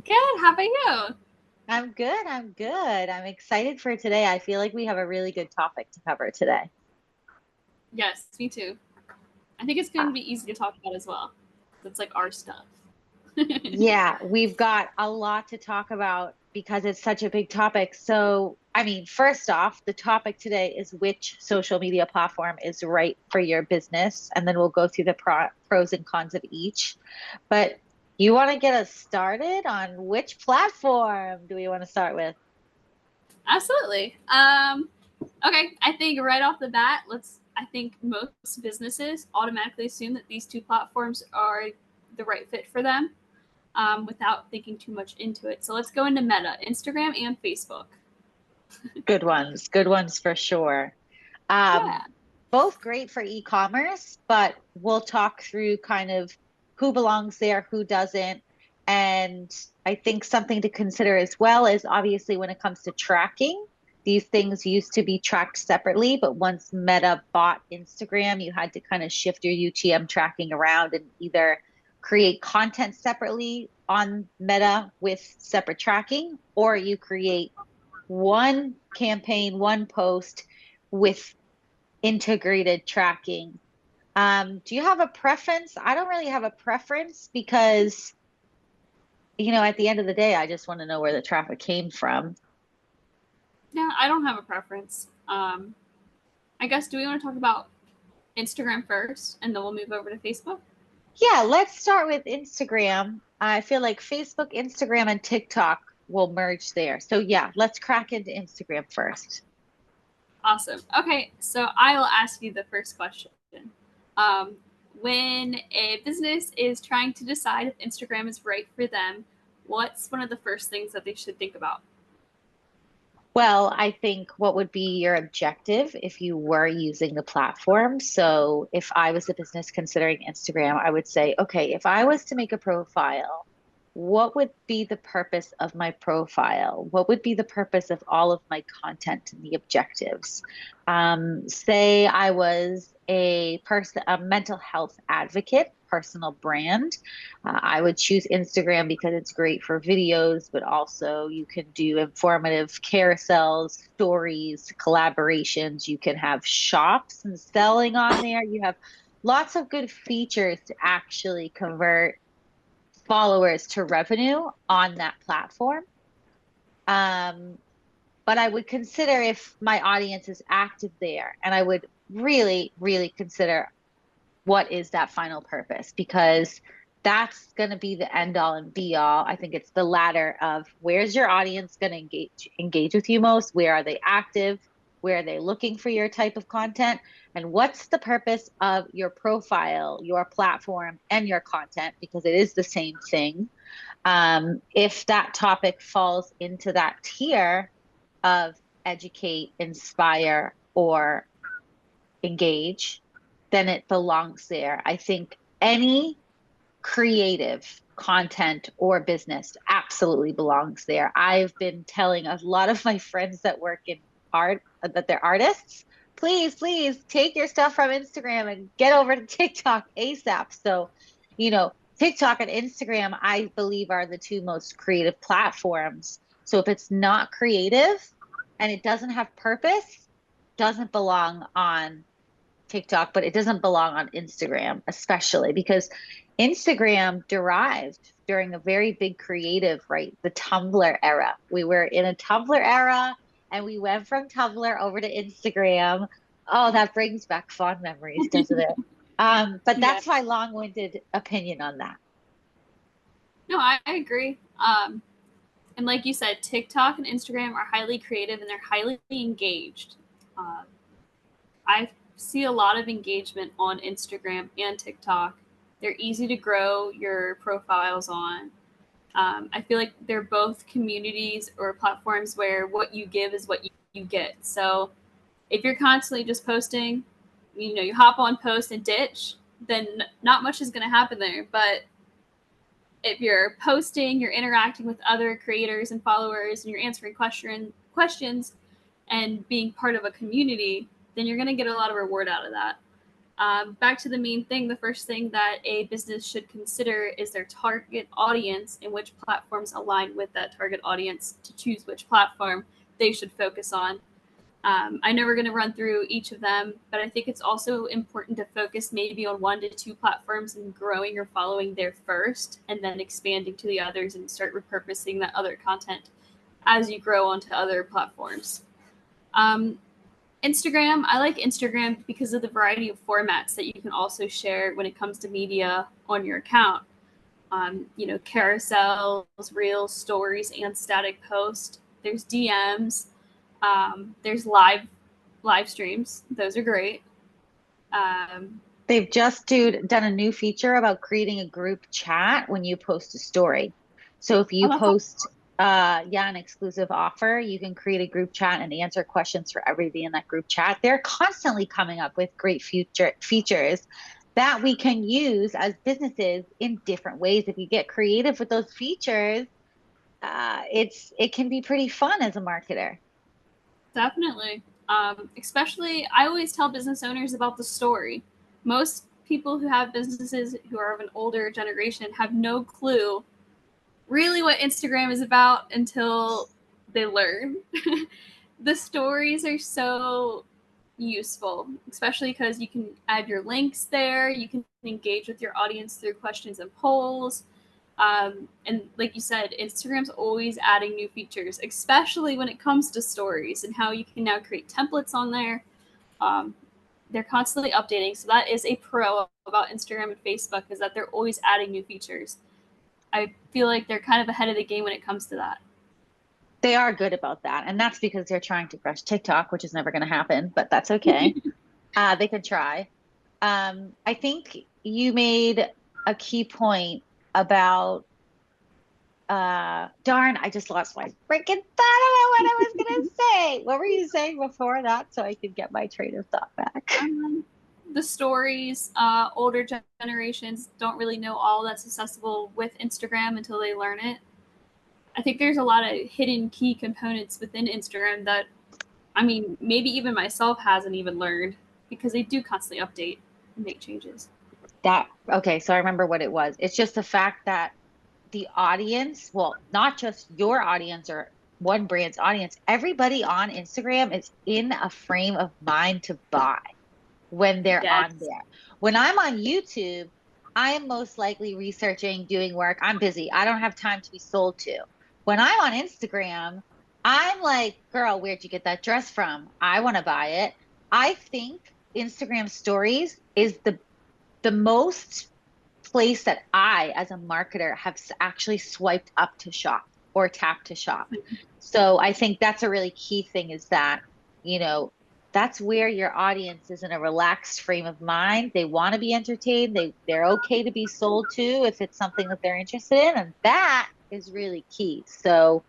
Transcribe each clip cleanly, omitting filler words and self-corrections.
Good. How about you? I'm good. I'm good. I'm excited for today. I feel like we have a really good topic to cover today. Yes, me too. I think it's going Uh, to be easy to talk about as well. That's like our stuff. yeah, we've got a lot to talk about because it's such a big topic. So, first off, the topic today is which social media platform is right for your business, and then we'll go through the pros and cons of each. But you want to get us started on which platform do we want to start with? Absolutely. Okay, I think right off the bat, I think most businesses automatically assume that these two platforms are the right fit for them without thinking too much into it. So let's go into Meta, Instagram, and Facebook. Good ones for sure. Um, Yeah. Both great for e-commerce, but we'll talk through kind of who belongs there, who doesn't. And I think something to consider as well is obviously when it comes to tracking, these things used to be tracked separately, but once Meta bought Instagram, you had to kind of shift your UTM tracking around and either create content separately on Meta with separate tracking, or you create one campaign, one post with integrated tracking. Do you have a preference? I don't really have a preference because, at the end of the day, I just want to know where the traffic came from. Yeah, I don't have a preference. I guess, do we want to talk about Instagram first and then we'll move over to Facebook? Yeah, let's start with Instagram. I feel like Facebook, Instagram, and TikTok will merge there. So, yeah, let's crack into Instagram first. Awesome. Okay, so I will ask you the first question. Um, when a business is trying to decide if Instagram is right for them, what's one of the first things that they should think about? Well, I think what would be your objective if you were using the platform? So, if I was a business considering Instagram, I would say, okay, if I was to make a profile, what would be the purpose of my profile? What would be the purpose of all of my content and the objectives? Say I was a mental health advocate, personal brand. I would choose Instagram because it's great for videos, but also you can do informative carousels, stories, collaborations. You can have shops and selling on there. You have lots of good features to actually convert followers to revenue on that platform. Um, but I would consider if my audience is active there, and I would really, really consider what is that final purpose because that's going to be the end all and be all. I think it's the latter of where's your audience going to engage with you most? Where are they active? Where are they looking for your type of content? And what's the purpose of your profile, your platform, and your content? Because it is the same thing. If that topic falls into that tier of educate, inspire, or engage, then it belongs there. I think any creative content or business absolutely belongs there. I've been telling a lot of my friends that work in art that they're artists, please take your stuff from Instagram and get over to TikTok ASAP. So, TikTok and Instagram, I believe, are the two most creative platforms. So if it's not creative and it doesn't have purpose, doesn't belong on TikTok, but it doesn't belong on Instagram, especially because Instagram derived during a very big creative, right? The Tumblr era. We were in a Tumblr era and we went from Tumblr over to Instagram. Oh, that brings back fond memories, doesn't it? But Yeah. that's my long-winded opinion on that. No, I agree. And like you said, TikTok and Instagram are highly creative and they're highly engaged. Uh, I see a lot of engagement on Instagram and TikTok. They're easy to grow your profiles on. I feel like they're both communities or platforms where what you give is what you get. So if you're constantly just posting, you hop on, post, and ditch, then not much is going to happen there. But if you're posting, you're interacting with other creators and followers, and you're answering questions and being part of a community, then you're going to get a lot of reward out of that. Back to the main thing, the first thing that a business should consider is their target audience and which platforms align with that target audience to choose which platform they should focus on. I know we're going to run through each of them, but I think it's also important to focus maybe on 1 to 2 platforms and growing your following there first, and then expanding to the others and start repurposing that other content as you grow onto other platforms. Instagram, I like Instagram because of the variety of formats that you can also share when it comes to media on your account. Carousels, reels, stories, and static posts. There's DMs. There's live streams. Those are great. They've just done a new feature about creating a group chat when you post a story. So if you post an exclusive offer, you can create a group chat and answer questions for everybody in that group chat. They're constantly coming up with great features that we can use as businesses in different ways. If you get creative with those features, it can be pretty fun as a marketer. Definitely. Especially, I always tell business owners about the story. Most people who have businesses who are of an older generation have no clue really what Instagram is about until they learn. The stories are so useful, especially because you can add your links there. You can engage with your audience through questions and polls. And like you said, Instagram's always adding new features, especially when it comes to stories and how you can now create templates on there. They're constantly updating. So that is a pro about Instagram and Facebook, is that they're always adding new features. I feel like they're kind of ahead of the game when it comes to that. They are good about that. And that's because they're trying to crush TikTok, which is never going to happen, but that's okay. They can try. I think you made a key point about, darn, I just lost my freaking thought about what I was going to say. What were you saying before that so I could get my train of thought back? The stories, older generations don't really know all that's accessible with Instagram until they learn it. I think there's a lot of hidden key components within Instagram that, maybe even myself hasn't even learned, because they do constantly update and make changes. Okay, so I remember what it was. It's just the fact that the audience, well, not just your audience or one brand's audience, everybody on Instagram is in a frame of mind to buy when they're on there. When I'm on YouTube, I am most likely researching, doing work. I'm busy. I don't have time to be sold to. When I'm on Instagram, I'm like, girl, where'd you get that dress from? I want to buy it. I think Instagram stories is the most place that I, as a marketer, have actually swiped up to shop or tap to shop. So I think that's a really key thing, is that, that's where your audience is in a relaxed frame of mind. They want to be entertained. They're okay to be sold to if it's something that they're interested in. And that is really key. So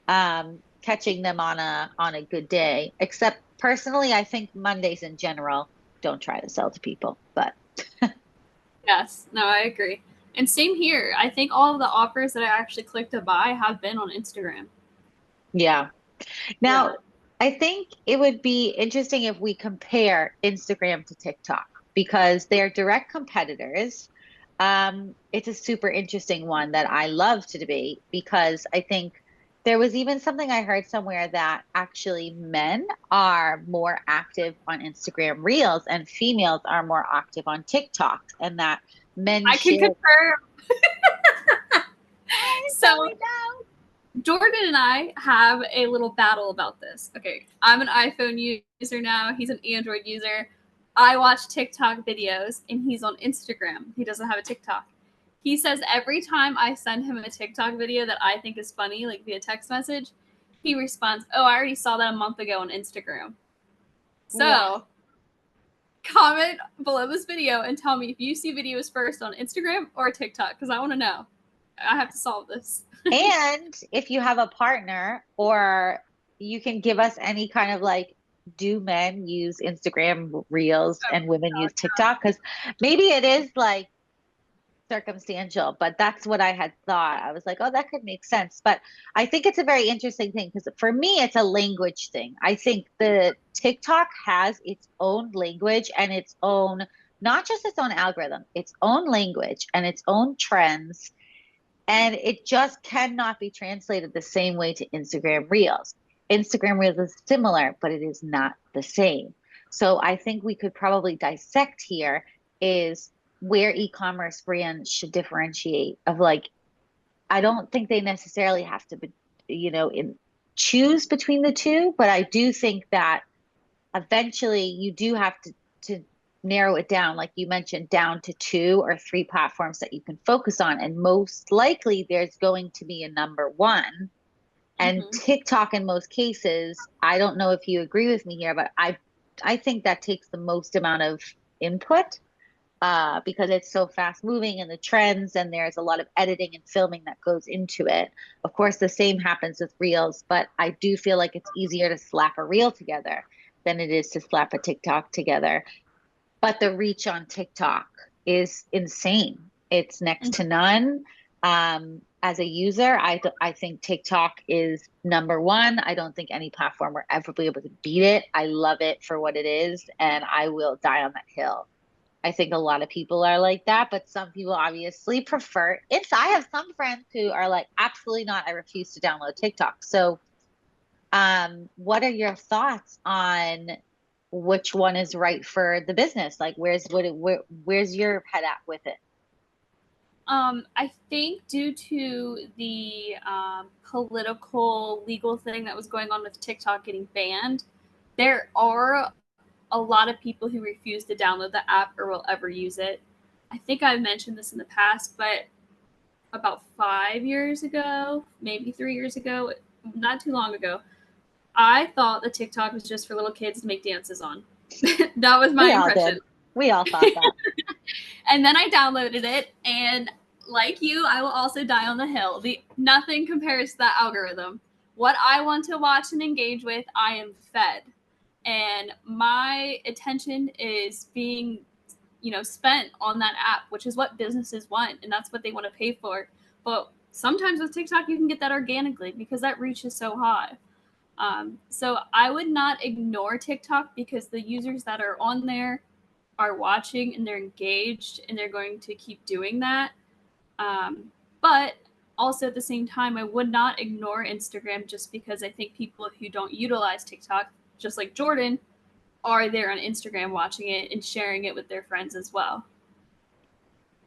catching them on a good day, except personally, I think Mondays in general, don't try to sell to people, but Yes, no, I agree. And same here. I think all of the offers that I actually clicked to buy have been on Instagram. Yeah. Now, I think it would be interesting if we compare Instagram to TikTok, because they're direct competitors. It's a super interesting one that I love to debate, because I think there was even something I heard somewhere that actually men are more active on Instagram Reels and females are more active on TikTok, and that men I can confirm. So Jordan and I have a little battle about this. Okay, I'm an iPhone user now. He's an Android user. I watch TikTok videos, and he's on Instagram. He doesn't have a TikTok. He says every time I send him a TikTok video that I think is funny, like via text message, he responds, "Oh, I already saw that a month ago on Instagram." So, comment below this video and tell me if you see videos first on Instagram or TikTok, because I want to know. I have to solve this. And if you have a partner, or you can give us any kind of like, do men use Instagram Reels and women use TikTok? Because maybe it is like circumstantial, but that's what I had thought. I was like, oh, that could make sense. But I think it's a very interesting thing, because for me, it's a language thing. I think the TikTok has its own language and its own not just its own algorithm, its own language and its own trends. And it just cannot be translated the same way to Instagram Reels. Instagram Reels is similar, but it is not the same. So I think we could probably dissect here is where e-commerce brands should differentiate of like, I don't think they necessarily have to be, choose between the two, but I do think that eventually you do have to narrow it down, like you mentioned, down to 2 or 3 platforms that you can focus on. And most likely there's going to be a number one. And Mm-hmm. TikTok in most cases, I don't know if you agree with me here, but I think that takes the most amount of input because it's so fast moving and the trends, and there's a lot of editing and filming that goes into it. Of course, the same happens with Reels, but I do feel like it's easier to slap a Reel together than it is to slap a TikTok together. But the reach on TikTok is insane. It's next to none. As a user, I think TikTok is number one. I don't think any platform will ever be able to beat it. I love it for what it is, and I will die on that hill. I think a lot of people are like that, but some people obviously prefer it. I have some friends who are like, absolutely not. I refuse to download TikTok. So, what are your thoughts on which one is right for the business? Like, where's your head at with it? I think due to the political legal thing that was going on with TikTok getting banned, there are a lot of people who refuse to download the app or will ever use it. I think I've mentioned this in the past, but about 5 years ago, maybe 3 years ago, not too long ago, I thought that TikTok was just for little kids to make dances on. That was my We all impression. did. We all thought that. And then I downloaded it, and like you, I will also die on the hill. Nothing compares to that algorithm. What I want to watch and engage with, I am fed. And my attention is being, spent on that app, which is what businesses want, and that's what they want to pay for. But sometimes with TikTok, you can get that organically because that reach is so high. So I would not ignore TikTok because the users that are on there are watching and they're engaged and they're going to keep doing that. But also at the same time, I would not ignore Instagram just because I think people who don't utilize TikTok, just like Jordan, are there on Instagram watching it and sharing it with their friends as well.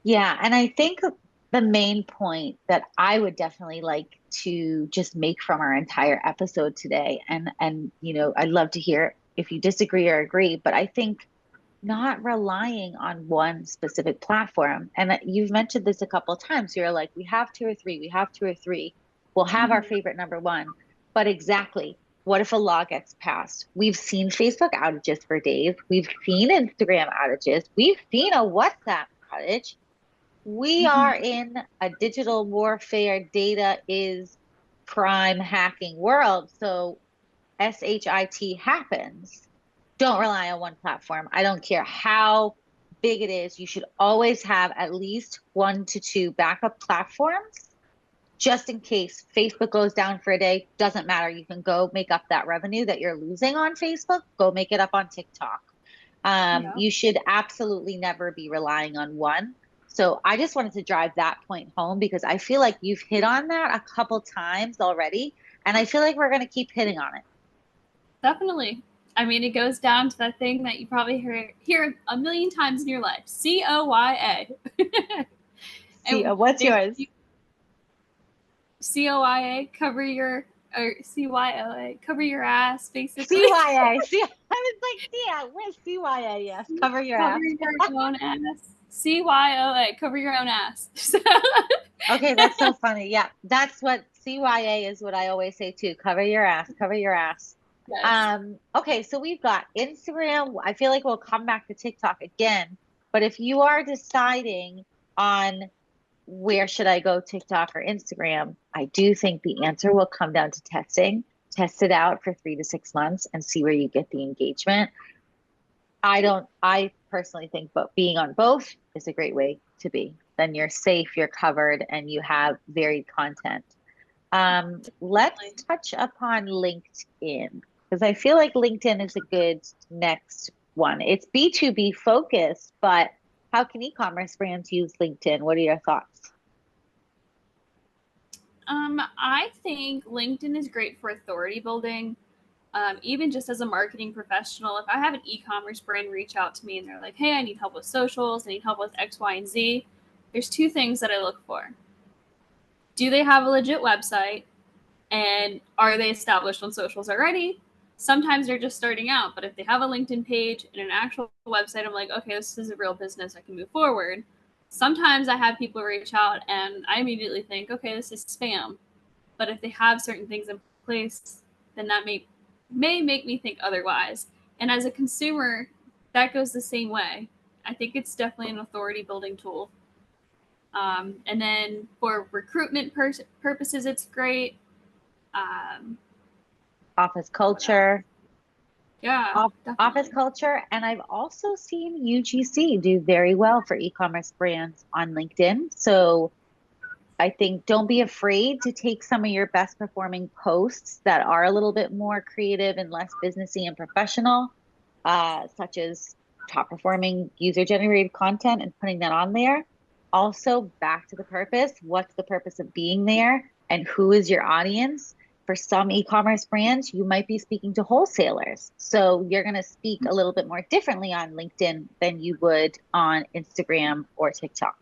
Yeah, and I think the main point that I would definitely like to just make from our entire episode today, and I'd love to hear if you disagree or agree, but I think not relying on one specific platform. And you've mentioned this a couple of times. You're like, we have 2 or 3, we have 2 or 3. We'll have our Mm-hmm. favorite number one. But exactly, what if a law gets passed? We've seen Facebook outages for days. We've seen Instagram outages. We've seen a WhatsApp outage. We Mm-hmm. are in a digital warfare, data is crime hacking world. So SHIT happens. Don't rely on one platform. I don't care how big it is. You should always have at least 1 to 2 backup platforms just in case Facebook goes down for a day. Doesn't matter. You can go make up that revenue that you're losing on Facebook, go make it up on TikTok. Yeah. You should absolutely never be relying on one. So I just wanted to drive that point home because I feel like you've hit on that a couple times already. And I feel like we're going to keep hitting on it. Definitely. I mean, it goes down to that thing that you probably hear a million times in your life: COYA. See, And what's yours? COIA, cover your, or CYOA, cover your ass, basically. CYA. See, I was like, yeah, where's CYA? Yes, cover your Cover ass. your own ass. CYOA, cover your own ass. Okay, that's so funny. Yeah, that's what CYA is what I always say too. Cover your ass, cover your ass. Yes. Okay, so we've got Instagram. I feel like we'll come back to TikTok again, but if you are deciding on where should I go, TikTok or Instagram, I do think the answer will come down to testing. Test it out for 3 to 6 months and see where you get the engagement. I personally think but being on both is a great way to be. Then you're safe, you're covered, and you have varied content. Let's touch upon LinkedIn because I feel like LinkedIn is a good next one. It's B2B focused, but how can e-commerce brands use LinkedIn? What are your thoughts? I think LinkedIn is great for authority building. Even just as a marketing professional, if I have an e-commerce brand reach out to me and they're like, hey, I need help with socials, I need help with X, Y, and Z, there's two things that I look for. Do they have a legit website? And are they established on socials already? Sometimes they're just starting out, but if they have a LinkedIn page and an actual website, I'm like, okay, this is a real business. I can move forward. Sometimes I have people reach out and I immediately think, okay, this is spam. But if they have certain things in place, then that may make me think otherwise. And as a consumer, that goes the same way. I think it's definitely an authority building tool. And then for recruitment purposes, it's great. Um, Office culture. yeah, Office definitely. culture. And I've also seen UGC do very well for e-commerce brands on LinkedIn. So I think don't be afraid to take some of your best performing posts that are a little bit more creative and less businessy and professional, such as top performing user generated content and putting that on there. Also, back to the purpose. What's the purpose of being there? And who is your audience? For some e-commerce brands, you might be speaking to wholesalers. So you're going to speak a little bit more differently on LinkedIn than you would on Instagram or TikTok.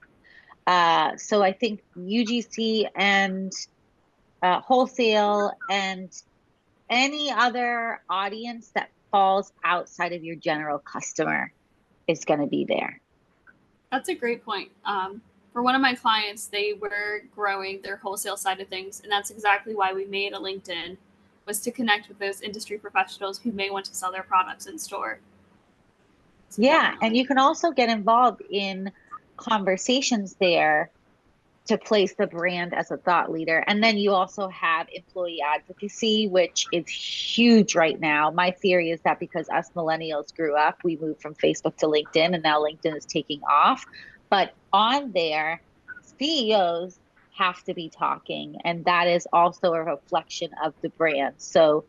So I think UGC and wholesale and any other audience that falls outside of your general customer is going to be there. That's a great point. For one of my clients, they were growing their wholesale side of things, and that's exactly why we made a LinkedIn, was to connect with those industry professionals who may want to sell their products in store. So Yeah, and definitely. you can also get involved in conversations there to place the brand as a thought leader. And then you also have employee advocacy, which is huge right now. My theory is that because us millennials grew up, we moved from Facebook to LinkedIn, and now LinkedIn is taking off. But on there, CEOs have to be talking, and that is also a reflection of the brand. So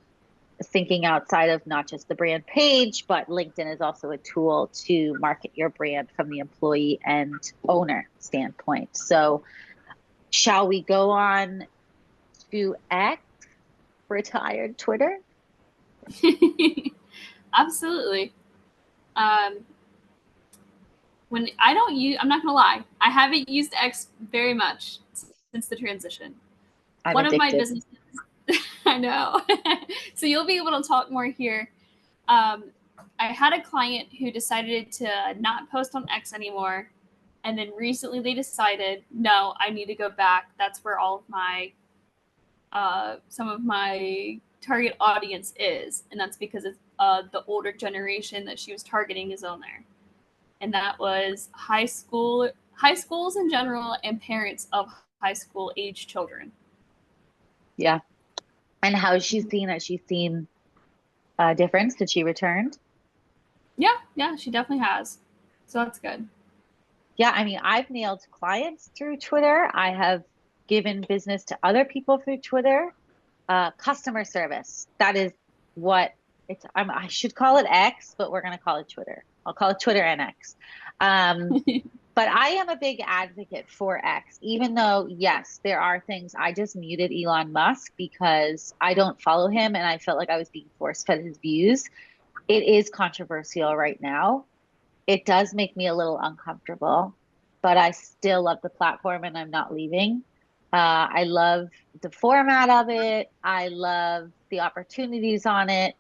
thinking outside of not just the brand page, but LinkedIn is also a tool to market your brand from the employee and owner standpoint. So shall we go on to X, retired Twitter? Absolutely. Um, when I don't use, I'm not gonna lie, I haven't used X very much since the transition. I'm One of my addicted. businesses, I know. So you'll be able to talk more here. Um, I had a client who decided to not post on X anymore. And then recently they decided, no, I need to go back. That's where all of my, some of my target audience is. And that's because it's, the older generation that she was targeting is on there. And that was high schools in general, and parents of high school age children. Yeah. And how has she seen it? She's seen a difference. Did she returned? Yeah, she definitely has. So that's good. Yeah, I mean, I've nailed clients through Twitter. I have given business to other people through Twitter. Customer service. That is what it's. I should call it X, but we're going to call it Twitter. I'll call it Twitter and X. Um, but I am a big advocate for X, even though, yes, there are things. I just muted Elon Musk because I don't follow him and I felt like I was being force fed his views. It is controversial right now. It does make me a little uncomfortable, but I still love the platform and I'm not leaving. I love the format of it. I love the opportunities on it.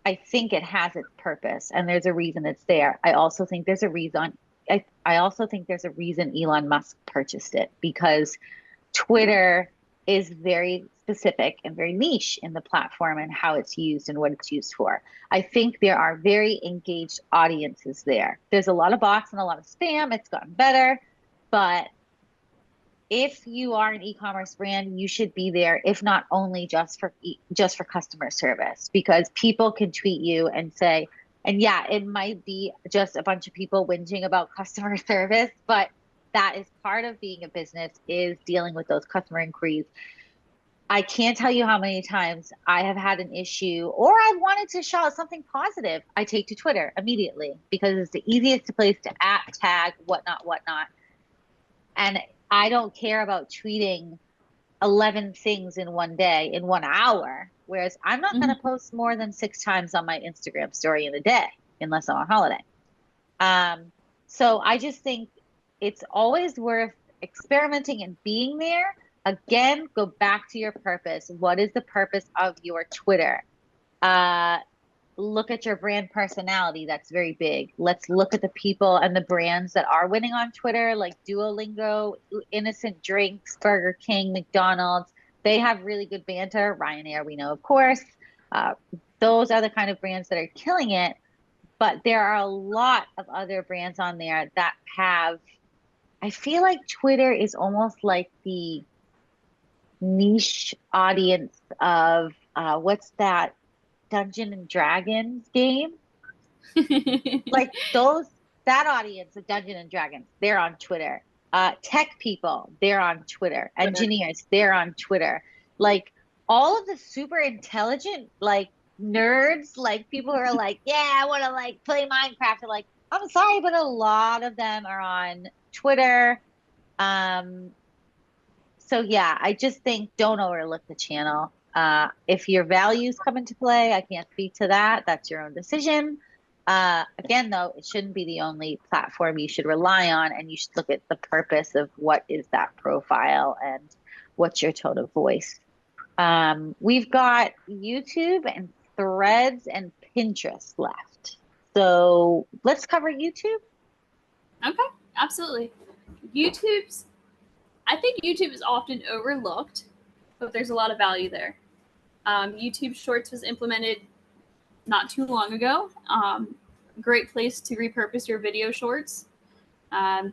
I think it has its purpose and there's a reason it's there. I also think there's a reason. I also think there's a reason Elon Musk purchased it because Yeah. Twitter is very specific and very niche in the platform and how it's used and what it's used for. I think there are very engaged audiences there. There's a lot of bots and a lot of spam. It's gotten better, but if you are an e-commerce brand, you should be there, if not only just for customer service, because people can tweet you and say, and yeah, it might be just a bunch of people whinging about customer service, but that is part of being a business is dealing with those customer inquiries. I can't tell you how many times I have had an issue or I wanted to shout something positive. I take to Twitter immediately because it's the easiest place to at, tag, whatnot, whatnot. And I don't care about tweeting 11 things in one day, in 1 hour. Whereas I'm not going to Mhm. post more than 6 times on my Instagram story in a day unless I'm on holiday. Um, so I just think it's always worth experimenting and being there. Again, go back to your purpose. What is the purpose of your Twitter? Uh, Look at your brand personality. That's very big. Let's look at the people and the brands that are winning on Twitter, like Duolingo, Innocent Drinks, Burger King, McDonald's. They have really good banter. Ryanair, we know, of course. Uh, those are the kind of brands that are killing it. But there are a lot of other brands on there that have, I feel like Twitter is almost like the niche audience of what's that Dungeon and Dragons game? Like those, that audience of Dungeon and Dragons, they're on Twitter. Tech people, they're on Twitter. Twitter. Engineers, they're on Twitter. Like all of the super intelligent, like nerds, like people who are like, yeah, I want to like play Minecraft. And like, I'm sorry, but a lot of them are on Twitter. Um, so yeah, I just think don't overlook the channel. If your values come into play, I can't speak to that. That's your own decision. Again, though, it shouldn't be the only platform you should rely on, and you should look at the purpose of what is that profile and what's your tone of voice. We've got YouTube and Threads and Pinterest left. So let's cover YouTube. Okay, absolutely. YouTube's, I think YouTube is often overlooked, but there's a lot of value there. YouTube Shorts was implemented not too long ago. Great place to repurpose your video shorts.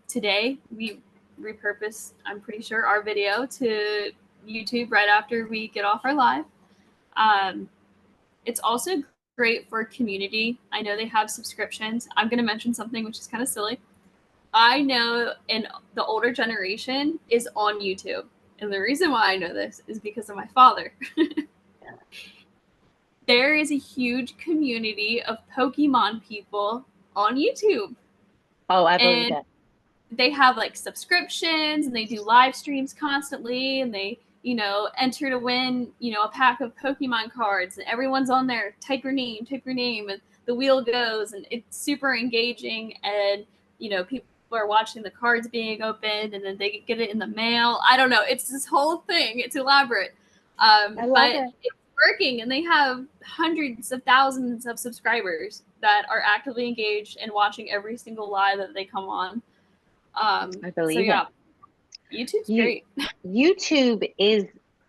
Today, we repurpose, I'm pretty sure, our video to YouTube right after we get off our live. Um, it's also great for community. I know they have subscriptions. I'm going to mention something which is kind of silly. I know in the older generation is on YouTube. And the reason why I know this is because of my father. There is a huge community of Pokemon people on YouTube. Oh, I believe And it. they have like subscriptions and they do live streams constantly and they, enter to win, a pack of Pokemon cards and everyone's on there, type your name, and the wheel goes and it's super engaging and, people are watching the cards being opened and then they get it in the mail. I don't know. It's this whole thing. It's elaborate. I love But it. it's working and they have hundreds of thousands of subscribers that are actively engaged and watching every single live that they come on. I So believe it. yeah, YouTube's You great. YouTube is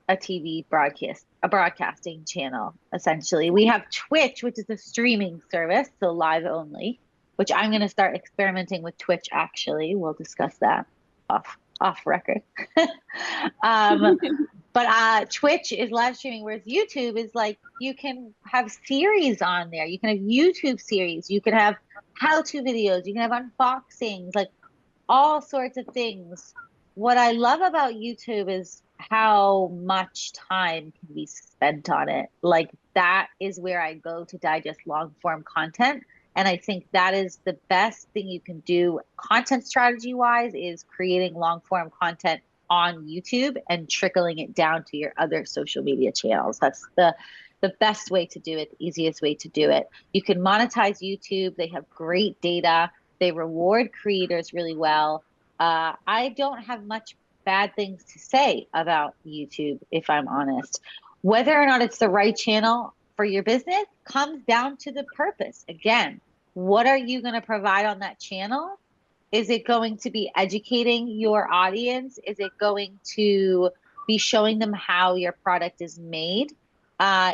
a TV broadcast, a broadcasting channel, essentially. We have Twitch, which is a streaming service, so live only, which I'm going to start experimenting with Twitch actually. We'll discuss that off record. um, but Twitch is live streaming, whereas YouTube is like you can have series on there. You can have YouTube series, you can have how-to videos, you can have unboxings, like all sorts of things. What I love about YouTube is how much time can be spent on it. Like that is where I go to digest long form content. And I think that is the best thing you can do content strategy wise is creating long form content on YouTube and trickling it down to your other social media channels. That's the best way to do it, the easiest way to do it. You can monetize YouTube. They have great data. They reward creators really well. I don't have much bad things to say about YouTube, if I'm honest. Whether or not it's the right channel for your business comes down to the purpose. Again, what are you going to provide on that channel? Is it going to be educating your audience? Is it going to be showing them how your product is made?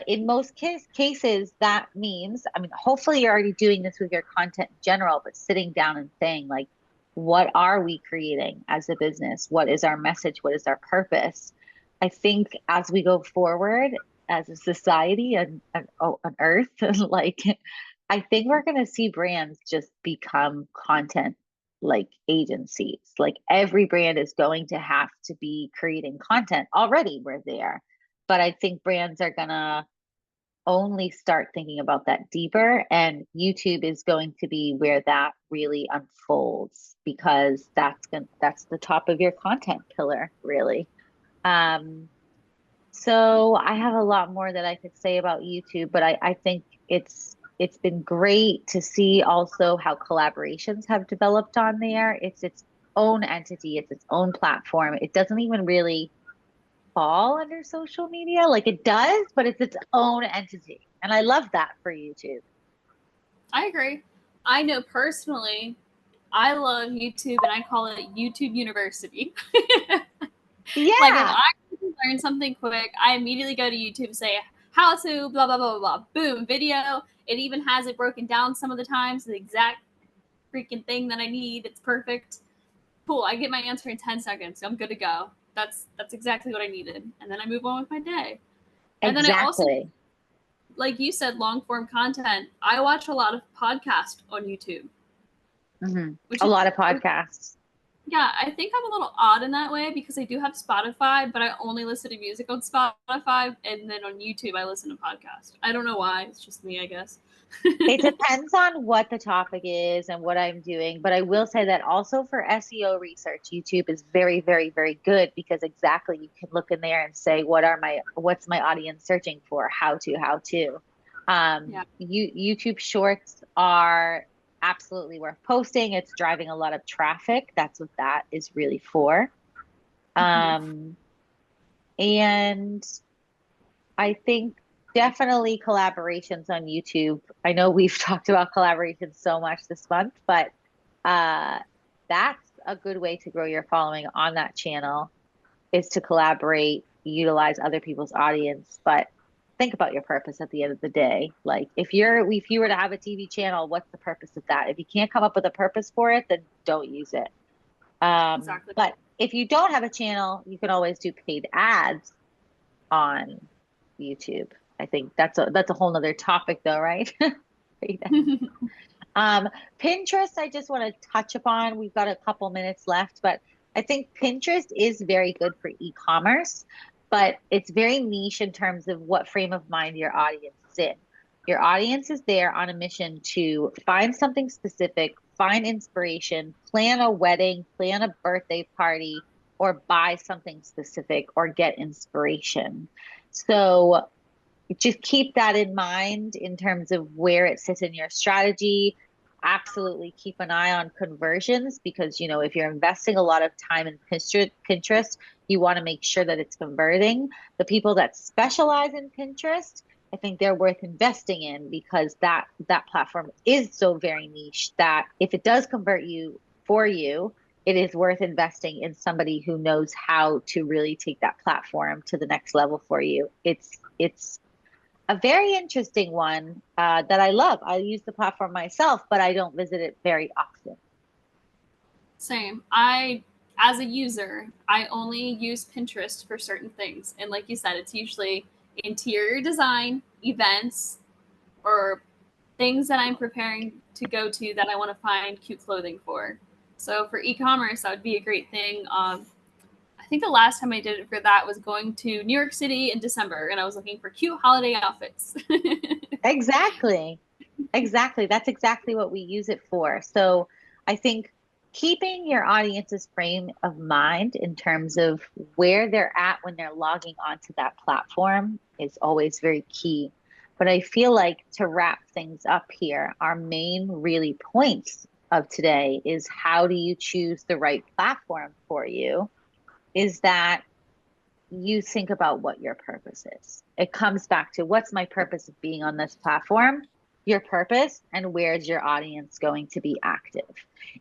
In most cases, that means, I mean, hopefully you're already doing this with your content in general, but sitting down and saying, like, what are we creating as a business? What is our message? What is our purpose? I think as we go forward as a society and on earth, like, I think we're going to see brands just become content like agencies. Like every brand is going to have to be creating content already. We're there. but I think brands are gonna only start thinking about that deeper, and YouTube is going to be where that really unfolds because that's the top of your content pillar, really. Um, so I have a lot more that I could say about YouTube, but I think it's been great to see also how collaborations have developed on there. It's its own entity, it's its own platform. It doesn't even really fall under social media. Like it does, but it's its own entity. And I love that for YouTube. I agree. I know personally, I love YouTube and I call it YouTube University. Like if Yeah, I learn something quick, I immediately go to YouTube and say how to blah blah blah blah blah. Boom, video. It even has it broken down some of the times, the exact freaking thing that I need. It's perfect. Cool. I get my answer in 10 seconds. I'm good to go. That's exactly what I needed. And then I move on with my day. And then I also, exactly. like you said, long form content. I watch a lot of podcasts on YouTube, which A is lot of podcasts. yeah, I think I'm a little odd in that way because I do have Spotify, but I only listen to music on Spotify, and then on YouTube I listen to podcasts. I don't know why. It's just me, I guess. It depends on what the topic is and what I'm doing, but I will say that also for SEO research, YouTube is very, very, very good because exactly you can look in there and say, what's my audience searching for? How to. Yeah. YouTube shorts are absolutely worth posting. It's driving a lot of traffic. That's what that is really for. Mhm. Um, and I think definitely collaborations on YouTube. I know we've talked about collaborations so much this month, but uh, that's a good way to grow your following on that channel is to collaborate, utilize other people's audience, but think about your purpose at the end of the day. Like if you were to have a TV channel, what's the purpose of that? If you can't come up with a purpose for it, then don't use it. Exactly. But if you don't have a channel, you can always do paid ads on YouTube. I think that's a whole nother topic though, right? Um, Pinterest, I just want to touch upon. We've got a couple minutes left, but I think Pinterest is very good for e-commerce, but it's very niche in terms of what frame of mind your audience is in. Your audience is there on a mission to find something specific, find inspiration, plan a wedding, plan a birthday party, or buy something specific or get inspiration. So just keep that in mind in terms of where it sits in your strategy. Absolutely keep an eye on conversions because, if you're investing a lot of time in Pinterest, you want to make sure that it's converting. The people that specialize in Pinterest, I think they're worth investing in because that platform is so very niche that if it does convert you for you, it is worth investing in somebody who knows how to really take that platform to the next level for you. It's a very interesting one that I love. I use the platform myself, but I don't visit it very often. Same. As a user, I only use Pinterest for certain things. And like you said, it's usually interior design, events, or things that I'm preparing to go to that I want to find cute clothing for. So for e-commerce, that would be a great thing. I think the last time I did it for that was going to New York City in December, and I was looking for cute holiday outfits. Exactly. Exactly. That's exactly what we use it for. So I think keeping your audience's frame of mind in terms of where they're at when they're logging onto that platform is always very key. But I feel like to wrap things up here, our main really points of today is how do you choose the right platform for you? Is that you think about what your purpose is. It comes back to what's my purpose of being on this platform, your purpose, and where's your audience going to be active.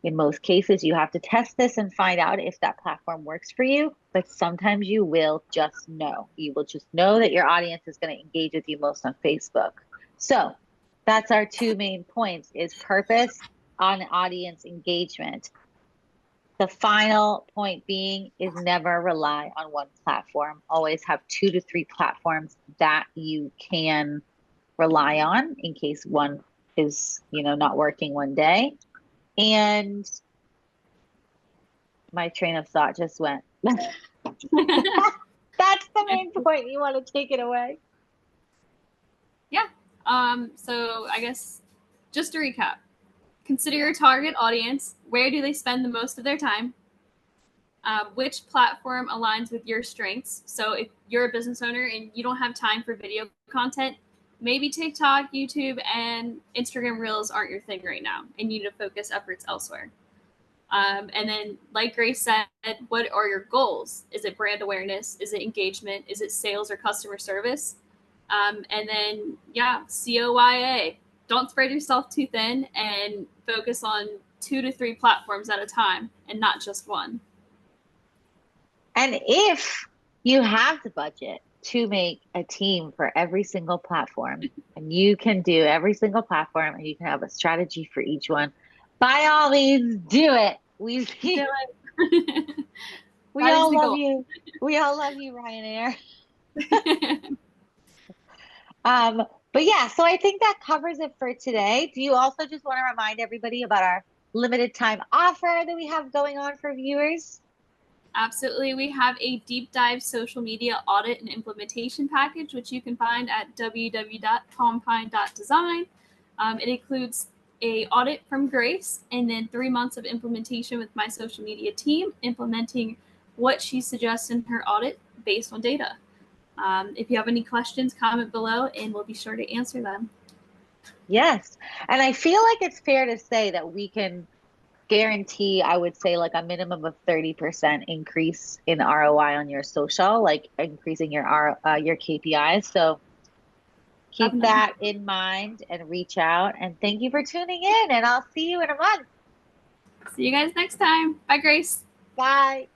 In most cases, you have to test this and find out if that platform works for you, but sometimes you will just know. You will just know that your audience is going to engage with you most on Facebook. So that's our two main points is purpose on audience engagement. The final point being is never rely on one platform. Always have 2 to 3 platforms that you can rely on in case one is, not working one day. And my train of thought just went. That's the main point. You want to take it away? Yeah. So I guess just to recap, consider your target audience. Where do they spend the most of their time? Which platform aligns with your strengths? So if you're a business owner and you don't have time for video content, maybe TikTok, YouTube, and Instagram Reels aren't your thing right now, and you need to focus efforts elsewhere. And then, like Grace said, what are your goals? Is it brand awareness? Is it engagement? Is it sales or customer service? And then, yeah, COYA. Don't spread yourself too thin and focus on 2 to 3 platforms at a time and not just one. And if you have the budget to make a team for every single platform, and you can do every single platform and you can have a strategy for each one, by all means, do it. We Do it. all love you. We all love you, Ryanair. But yeah, so I think that covers it for today. Do you also just want to remind everybody about our limited time offer that we have going on for viewers? Absolutely. We have a deep dive social media audit and implementation package, which you can find at www.compine.design. It includes a audit from Grace and then 3 months of implementation with my social media team, implementing what she suggests in her audit based on data. If you have any questions, comment below and we'll be sure to answer them. Yes. And I feel like it's fair to say that we can guarantee, I would say, like a minimum of 30% increase in ROI on your social, like increasing your KPIs. So keep Definitely. that in mind and reach out. And thank you for tuning in. And I'll see you in a month. See you guys next time. Bye, Grace. Bye.